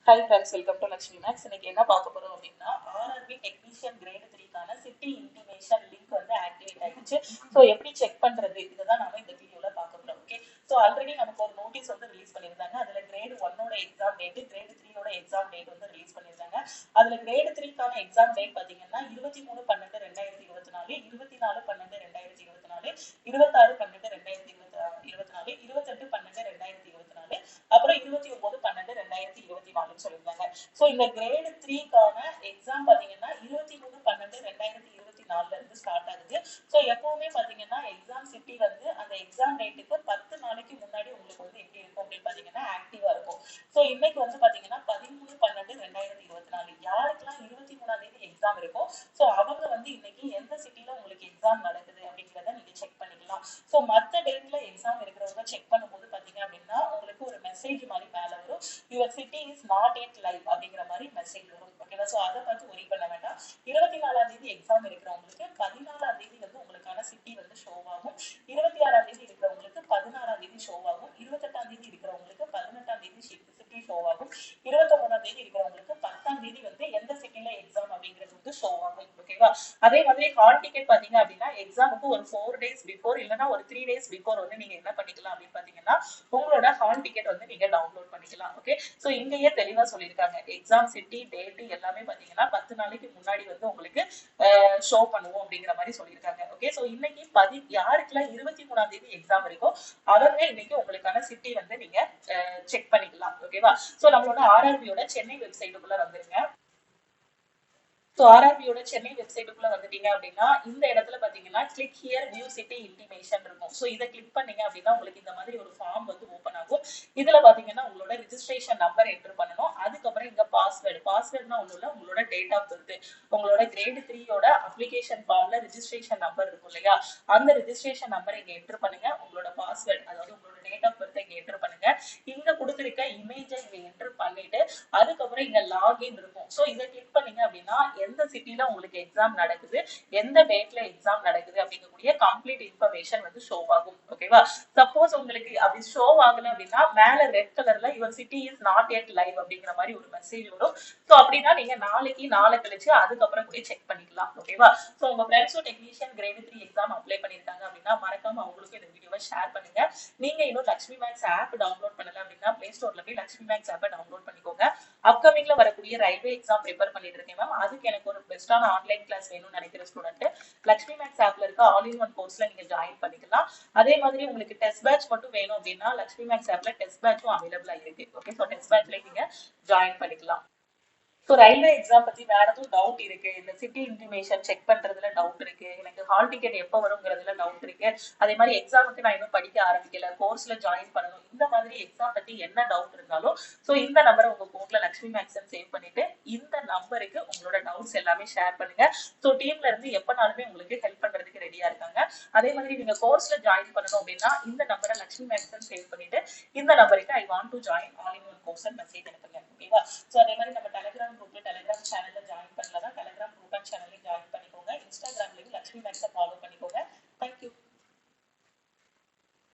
Hi friends, welcome to Lakshmi Max. இன்னைக்கு என்ன பார்க்க போறோம் அப்படின்னா ஆர்ஆர்பி டெக்னீஷியன் கிரேட் 3க்கான சிட்டி இன்டிமேஷன் லிங்க் வந்து ஆக்டிவேட் ஆயிடுச்சு. ஸோ எப்படி செக் பண்றது இதுதான் நாம இந்த வீடியோல பார்க்க போறோம். ஓகே, ஸோ ஆல்ரெடி நமக்கு ஒரு நோட்டீஸ் வந்து ரிலீஸ் பண்ணியிருந்தாங்க. அதுல கிரேட் 1ஓட எக்ஸாம் டேட், கிரேட் 3ஓட எக்ஸாம் டேட் வந்து ரிலீஸ் பண்ணியிருந்தாங்க. அதுல கிரேட் 3க்கான எக்ஸாம் டேட் பாத்தீங்கன்னா 23/12/2024, 24/12/2024, 26/12/2024, 28/12/2024, அப்புறம் 29/12/2024 சொல்லியிருந்தாங்க. ஸோ இந்த கிரேட் 3க்கான எக்ஸாம் பாத்தீங்கன்னா 23/12/2024 இருந்து ஸ்டார்ட் ஆகுது. ஸோ எப்பவுமே பாத்தீங்கன்னா எக்ஸாம் சிட்டி வந்து அந்த எக்ஸாம் டேட்டுக்கு 10 நாளைக்கு முன்னாடி உங்களுக்கு வந்து எப்படி இருக்கும் அப்படின்னு பாத்தீங்கன்னா ஆக்டிவா இருக்கும். ஸோ இன்னைக்கு வந்து பாத்தீங்கன்னா 13/12/2024 யாருக்கெல்லாம் 23ஆம் தேதி எக்ஸாம் இருக்கும், ஸோ அவங்க வந்து இன்னைக்கு எந்த சிட்டில உங்களுக்கு எக்ஸாம் நடக்குது அப்படிங்கிறத நீங்க செக் பண்ணிக்கலாம். ஸோ மற்ற டேட்ல எக்ஸாம் இருக்கிறவங்க செக் பண்ணும்போது பாத்தீங்க அப்படின்னா உங்களுக்கு ஒரு மெசேஜ் மாதிரி மேல வரும், your city is not yet live அப்படிங்கிற மாதிரி மெசேஜ் வரும். ஓகேவா? ஸோ அதை பார்த்து ஒரி பண்ண வேண்டாம். 24ஆம் தேதி எக்ஸாம் இருக்கிறவங்களுக்கு 14ஆம் தேதி வந்து உங்களுக்கான சிட்டி வந்து ஷோ ஆகும். 26ஆம் தேதி இருக்கிறவங்களுக்கு 16ஆம் தேதி ஷோ ஆகும். 28ஆம் தேதி இருக்கிறவங்களுக்கு 18ஆம் தேதி சிட்டி ஷோ ஆகும். 29ஆம் தேதி இருக்கிறவங்களுக்கு 10ஆம் தேதி வந்து எந்த சிட்டில எக்ஸாம் அப்படிங்கிறது வந்து ஷோ ஆகும். ஓகேவா? அதே மாதிரி ஹால் டிக்கெட் பாத்தீங்க அப்படின்னா எக்ஸாமுக்கு ஒரு 4 days பிஃபோர் இல்லைன்னா ஒரு 3 days பிஃபோர் வந்து நீங்க என்ன பண்ணிக்கலாம் அப்படின்னு பாத்தீங்கன்னா உங்களோட ஹால் டிக்கெட் வந்து நீங்க டவுன்லோட் பண்ணிக்கலாம். ஓகே, ஸோ இங்கேயே தெளிவா சொல்லியிருக்காங்க எக்ஸாம் சிட்டி டேட் எல்லாமே பாத்தீங்கன்னா 10 நாளைக்கு முன்னாடி வந்து உங்களுக்கு ஷோ பண்ணுவோம் அப்படிங்கிற மாதிரி சொல்லியிருக்காங்க. ஓகே, ஸோ இன்னைக்கு யாருக்கெல்லாம் 23ஆம் தேதி எக்ஸாம் இருக்கோ அவங்க இன்னைக்கு உங்களுக்கான சிட்டி வந்து நீங்க செக் பண்ணிக்கலாம். ஓகேவா? ஸோ நம்மளோட ஆர்ஆர்பியோட சென்னை வெப்சைட்டுக்குள்ள வந்துருங்க. ஸோ ஆர்ஆர்பியோட சென்னை வெப்சைட்டுக்குள்ள வந்துட்டீங்க அப்படின்னா இந்த இடத்துல பாத்தீங்கன்னா click here view city intimation இருக்கும். ஸோ இதை கிளிக் பண்ணீங்க அப்படின்னா உங்களுக்கு இந்த மாதிரி ஒரு ஃபார்ம் வந்து ஓப்பன் ஆகும். இதுல பாத்தீங்கன்னா உங்களோட ரிஜிஸ்ட்ரேஷன் நம்பர் என்டர் பண்ணணும். அதுக்கப்புறம் இங்க பாஸ்வேர்ட்னா ஒண்ணு இல்ல, உங்களோட டேட் ஆஃப் பர்த், உங்களோட கிரேட் 3யோட அப்ளிகேஷன் ஃபார்ம்ல ரிஜிஸ்ட்ரேஷன் நம்பர் இருக்கும் இல்லையா, அந்த ரிஜிஸ்ட்ரேஷன் நம்பர் இங்க என்டர் பண்ணுங்க. உங்களோட பாஸ்வேர்ட் அதாவது உங்களோட டேட் ஆஃப் பர்த் இங்க என்டர் பண்ணுங்க. இங்க கொடுத்திருக்க இமேஜை இங்க என்டர் பண்ணிட்டு அதுக்கப்புறம் இங்க லாகின் இருக்கும். ஸோ இதை கிளிக் பண்ணீங்க அப்படின்னா எந்த சிட்டில உங்களுக்கு எக்ஸாம் நடக்குது, எந்த டேட்ல எக்ஸாம் நடக்குது அப்படிங்கக்கூடிய கம்ப்ளீட் இன்ஃபர்மேஷன் வந்து ஷோ ஆகும். ஓகேவா? சப்போஸ் உங்களுக்கு அப்படி ஷோ ஆகல அப்படின்னா மேல ரெட் கலர்ல your city is not yet live அப்படிங்கிற மாதிரி ஒரு மெசேஜ் வரும். ஸோ அப்படின்னா நீங்க நாளை கழிச்சு அதுக்கப்புறம் கூட செக் பண்ணிக்கலாம். ஓகேவா? ஸோ உங்க ஃப்ரெண்ட்ஸும் டெக்னீஷியன் கிரேட் 3 எக்ஸாம் அப்ளை பண்ணிருக்காங்க அப்படின்னா மறக்காம அவங்களுக்கு இந்த வீடியோவை ஷேர் பண்ணுங்க. நீங்க இன்னும் லக்ஷ்மி மேக்ஸ் ஆப் டவுன்லோட் பண்ணல அப்படின்னா பிளே ஸ்டோர்ல போய் லக்ஷ்மி மேக்ஸ் ஆப்பை டவுன்லோட் பண்ணிக்கோங்க. அப்கமிங்ல வரக்கூடிய ரயில்வே எக்ஸாம் ப்ரிப்பேர் பண்ணிட்டு இருக்கேன் மேம். அதுக்கு எனக்கு ஒரு பெஸ்டான ஆன்லைன் கிளாஸ் வேணும்னு நினைக்கிற ஸ்டூடெண்ட் லக்ஷ்மி மேக்ஸ் ஆப்ல இருக்க ஆல் இன் ஒன் கோர்ஸ்ல நீங்க ஜாயின் பண்ணிக்கலாம். அதே மாதிரி உங்களுக்கு டெஸ்ட் பேட்ச் மட்டும் வேணும் அப்படின்னா லக்ஷ்மி மேக்ஸ் ஆப்ல டெஸ்ட் பேட்சும் அவைலபிளா இருக்கு. ஓகே, ஸோ டெஸ்ட் பேட்ச்ல நீங்க ஜாயின் பண்ணிக்கலாம். ஸோ ரயில்வே எக்ஸாம் பத்தி வேற எதுவும் டவுட் இருக்கு, இந்த சிட்டி இன்டிமேஷன் செக் பண்றதுல டவுட் இருக்கு, எனக்கு ஹால் டிக்கெட் எப்போ வருங்கிறதுல டவுட் இருக்கு, அதே மாதிரி எக்ஸாமுக்கு நான் இன்னும் படிக்க ஆரம்பிக்கல, கோர்ஸ்ல ஜாயின் பண்ணணும், இந்த மாதிரி எக்ஸாம் பத்தி என்ன டவுட் இருந்தாலும் ஸோ இந்த நம்பரை உங்க போன்ல லக்ஷ்மி மேக்ஸ் சேவ் பண்ணிட்டு இந்த நம்பருக்கு உங்களோட டவுட்ஸ் எல்லாமே ஷேர் பண்ணுங்க. ஸோ டீம்ல இருந்து எப்பனாலுமே உங்களுக்கு ஹெல்ப் பண்றதுக்கு ரெடியா இருக்காங்க. அதே மாதிரி நீங்க கோர்ஸ்ல ஜாயின் பண்ணணும் அப்படின்னா இந்த நம்பரை லக்ஷ்மி மேக்ஸ் சேவ் பண்ணிட்டு இந்த நம்பருக்கு I want to join all in one course message அனுப்புங்க. ஓகேவா? ஸோ அதே மாதிரி நம்ம டெலிகிராம் குரூப்ல டெலிகிராம் சேனல்ல ஜாயின் பண்ணலாம். டெலிகிராம் குரூப் அண்ட் சேனல்ல ஜாயின் பண்ணிக்கோங்க. இன்ஸ்டாகிராம்லயும் லக்ஷ்மி மேக்ஸை ஃபாலோ பண்ணிக்கோங்க.